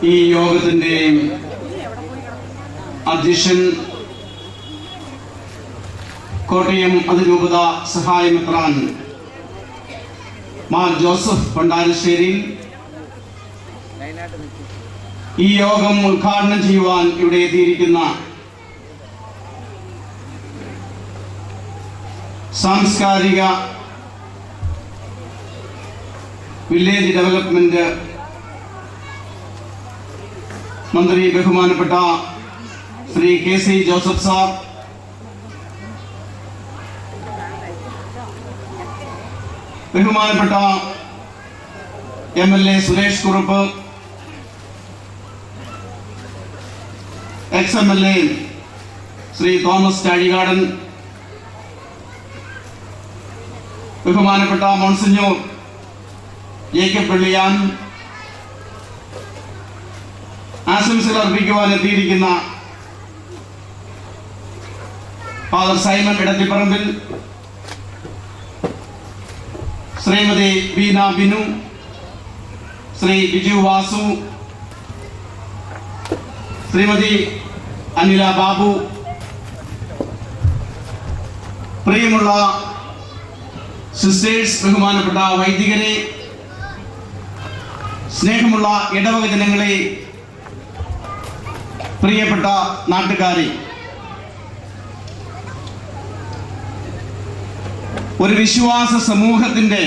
ഈ യോഗത്തിന്റെ അധ്യക്ഷൻ കോട്ടയം അതിരൂപത സഹായമെത്രാൻ മാർ ജോസഫ് പണ്ടാരശ്ശേരി ഈ യോഗം ഉദ്ഘാടനം ചെയ്യുവാൻ ഇവിടെ എത്തിയിരിക്കുന്ന സാംസ്കാരിക വില്ലേജ് ഡെവലപ്മെന്റ് മന്ത്രി ബഹുമാനപ്പെട്ട ശ്രീ കെ.സി. ജോസഫ് സാർ, ബഹുമാനപ്പെട്ട MLA. Suresh Kurup, X-MLA. Shri Thomas Chazhikadan, ബഹുമാനപ്പെട്ട മോൺസിഞ്ഞോർ ജേക്കബ് വെള്ളിയാൻ, ആശംസകൾ അർപ്പിക്കുവാൻ എത്തിയിരിക്കുന്ന ഫാദർ സൈമൺ ഇടത്തിപ്പറമ്പിൽ, ശ്രീമതി ബീന ബിനു, ശ്രീ ബിജു വാസു, ശ്രീമതി അനില ബാബു, പ്രിയമുള്ള സിസ്റ്റേഴ്സ്, ബഹുമാനപ്പെട്ട വൈദികരെ, സ്നേഹമുള്ള ഇടവക ജനങ്ങളെ, പ്രിയപ്പെട്ട നാട്ടുകാരെ, ഒരു വിശ്വാസ സമൂഹത്തിന്റെ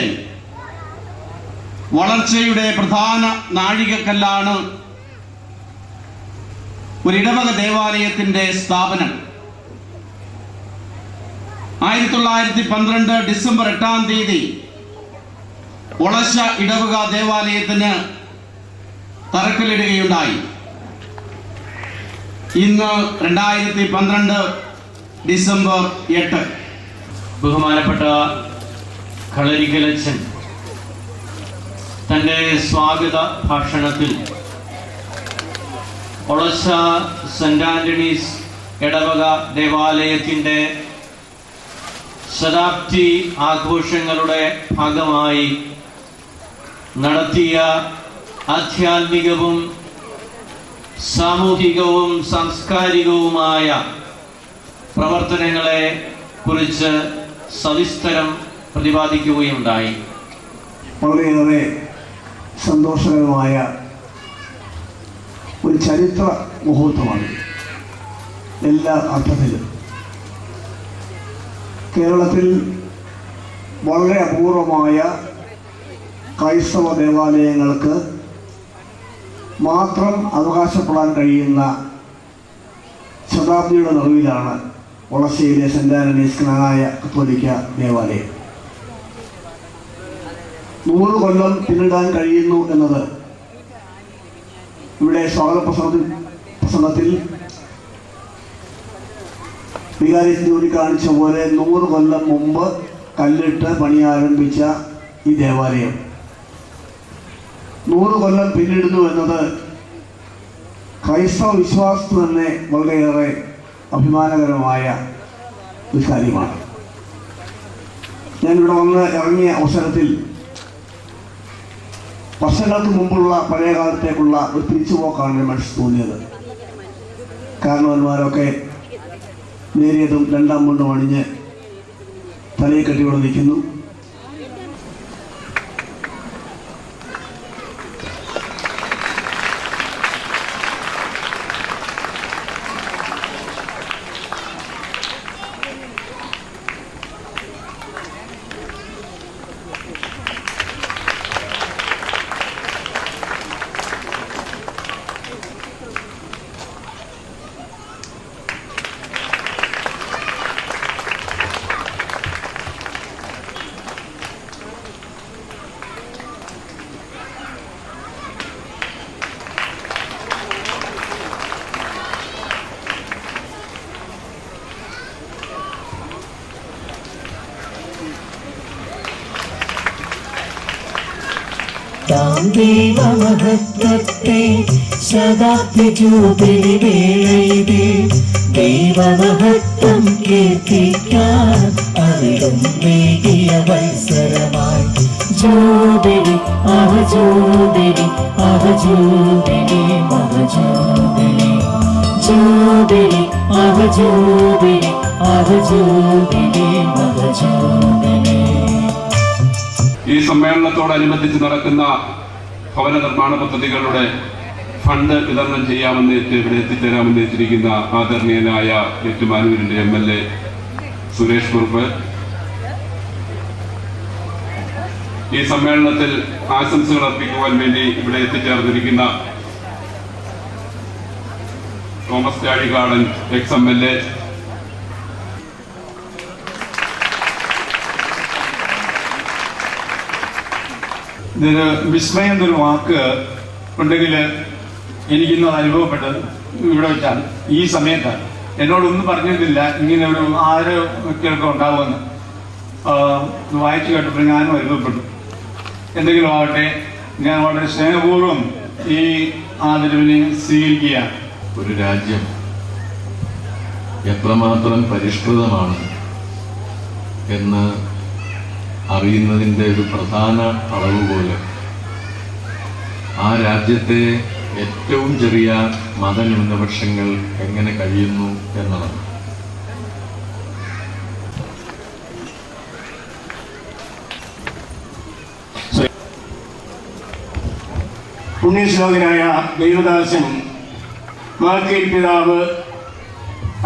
വളർച്ചയുടെ പ്രധാന നാഴികക്കല്ലാണ് ഒരു ഇടവക ദേവാലയത്തിന്റെ സ്ഥാപനം. 1912 ഡിസംബർ 8-ാം തീയതി ഒളശ ഇടവക ദേവാലയത്തിന് തറക്കല്ലിടുകയുണ്ടായി. ഇന്ന് 2012 ഡിസംബർ 8. ബഹുമാനപ്പെട്ട കളരിക്കലച്ചൻ തൻ്റെ സ്വാഗത ഭാഷണത്തിൽ ഒളശ സെന്റ് ആന്റണീസ് ഇടവക ദേവാലയത്തിൻ്റെ ശതാബ്ദി ആഘോഷങ്ങളുടെ ഭാഗമായി നടത്തിയ ആധ്യാത്മികവും സാമൂഹികവും സാംസ്കാരികവുമായ പ്രവർത്തനങ്ങളെ കുറിച്ച് സവിസ്തരം പ്രതിപാദിക്കുകയുണ്ടായി. വളരെയേറെ സന്തോഷകരമായ ഒരു ചരിത്ര മുഹൂർത്തമാണ് എല്ലാ അർത്ഥത്തിലും. കേരളത്തിൽ വളരെ അപൂർവമായ ക്രൈസ്തവ ദേവാലയങ്ങൾക്ക് മാത്രം അവകാശപ്പെടാൻ കഴിയുന്ന ശതാബ്ദിയുടെ നിറവിലാണ് ഒളശയിലെ സെന്റ് ആന്റണീസ് കനാനായ കത്തോലിക്ക ദേവാലയം. 100 കൊല്ലം പിന്നിടാൻ കഴിയുന്നു എന്നത് ഇവിടെ സ്വാഗത പ്രസംഗത്തിൽ വികാരി ചൂണ്ടിക്കാണിച്ച പോലെ 100 കൊല്ലം മുമ്പ് കല്ലിട്ട് പണി ആരംഭിച്ച ഈ ദേവാലയം 100 കൊല്ലം പിന്നിടുന്നു എന്നത് ക്രൈസ്തവ വിശ്വാസത്തിന് തന്നെ വളരെയേറെ അഭിമാനകരമായ ഒരു കാര്യമാണ്. ഞാനിവിടെ വന്ന് ഇറങ്ങിയ അവസരത്തിൽ വർഷങ്ങൾക്ക് മുമ്പുള്ള പഴയ കാലത്തേക്കുള്ള ഒരു തിരിച്ചുപോക്കാണ് മനസ്സിൽ തോന്നിയത്. കാരണവന്മാരൊക്കെ നേരിയതും 2-ാം മുണ്ടും അണിഞ്ഞ് തലയിൽ കെട്ടിവിടെ നിൽക്കുന്നു. താം ദൈവമഹത്വത്തെ ശതാബ്ദി ജൂബിലി വേളയിലെ ദൈവമഹത്വം കീർത്തിക്കാൻ അവിടും വേകിയ വത്സരമായി ജൂബിലി അവജൂബിലി അവജൂബിലി മഹജൂബിലി ജൂബിലി അവജൂബിലി അവജൂബിലി മഹജൂബിലി. ഈ സമ്മേളനത്തോടനുബന്ധിച്ച് നടക്കുന്ന ഭവന നിർമ്മാണ പദ്ധതികളുടെ ഫണ്ട് വിതരണം ചെയ്യാമെന്ന് ഇവിടെ എത്തിച്ചേരാമെന്ന് വെച്ചിരിക്കുന്ന ആദരണീയനായ ഏറ്റുമാനൂരിന്റെ MLA സുരേഷ് കുറുപ്പ്, ഈ സമ്മേളനത്തിൽ ആശംസകൾ അർപ്പിക്കുവാൻ വേണ്ടി ഇവിടെ എത്തിച്ചേർന്നിരിക്കുന്ന തോമസ് ചാഴികാടൻ ex-MLA, ഇതിന് വിസ്മയം എന്നൊരു വാക്ക് ഉണ്ടെങ്കിൽ എനിക്കിന്ന് അനുഭവപ്പെട്ടത് ഇവിടെ വെച്ചാൽ ഈ സമയത്ത് എന്നോടൊന്നും പറഞ്ഞിട്ടില്ല ഇങ്ങനെ ഒരു ആരോഗ്യമൊക്കെ ഉണ്ടാവുമെന്ന്. വായിച്ചു കേട്ടപ്പോൾ ഞാനും അനുഭവപ്പെട്ടു. എന്തെങ്കിലും ആവട്ടെ, ഞാൻ വളരെ സ്നേഹപൂർവ്വം ഈ ആദരവിനെ സ്വീകരിക്കുകയാണ്. ഒരു രാജ്യം എത്രമാത്രം പരിഷ്കൃതമാണ് എന്ന് അറിയുന്നതിൻ്റെ ഒരു പ്രധാന അളവുപോലെ ആ രാജ്യത്തെ ഏറ്റവും ചെറിയ മതന്യൂനപക്ഷങ്ങൾ എങ്ങനെ കഴിയുന്നു എന്നതാണ്. പുണ്യശ്ലോകനായ ദൈവദാസൻ മാർക്കേൽ പിതാവ്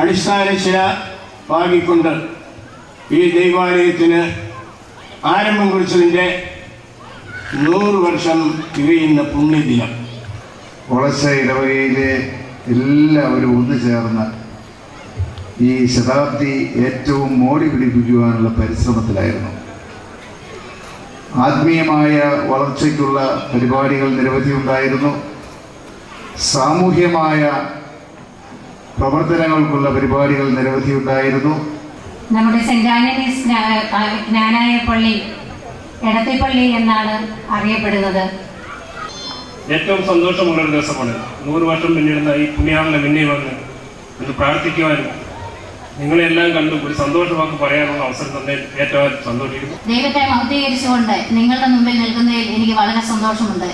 അടിസ്ഥാനശില പാകിക്കൊണ്ട് ഈ ദൈവാലയത്തിന് ആരംഭം കുറിച്ചതിൻ്റെ 100 വർഷം തികയുന്ന പുണ്യദിനം. വളശ ഇടവകയിലെ എല്ലാവരും ഒന്നുചേർന്ന് ഈ ശതാബ്ദി ഏറ്റവും മോടി പിടിപ്പിക്കുവാനുള്ള പരിശ്രമത്തിലായിരുന്നു. ആത്മീയമായ വളർച്ചയ്ക്കുള്ള പരിപാടികൾ നിരവധി ഉണ്ടായിരുന്നു. സാമൂഹ്യമായ പ്രവർത്തനങ്ങൾക്കുള്ള പരിപാടികൾ നിരവധി ഉണ്ടായിരുന്നു. നമ്മുടെ സെന്റ് ആന്റണീസ് ജ്ഞാനായ പള്ളി എടത്തിപ്പള്ളി എന്നാണ് അറിയപ്പെടുന്നത്. ഏറ്റവും സന്തോഷമുള്ളൊരു ദിവസമാണ് 100 വർഷം പിന്നിടുന്ന ഈ പുണ്യാളനെ മുന്നേ വന്ന് എന്ന് പ്രാർത്ഥിക്കുവാനും നിങ്ങളെല്ലാം കണ്ടു ഒരു സന്തോഷവാക്ക് പറയാനുള്ള അവസരം തന്നെ ഏറ്റവും സന്തോഷിക്കുന്നു. ദൈവത്തെ മഹത്വീകരിച്ചുകൊണ്ട് നിങ്ങളുടെ മുമ്പിൽ നിൽക്കുന്നതിൽ എനിക്ക് വളരെ സന്തോഷമുണ്ട്.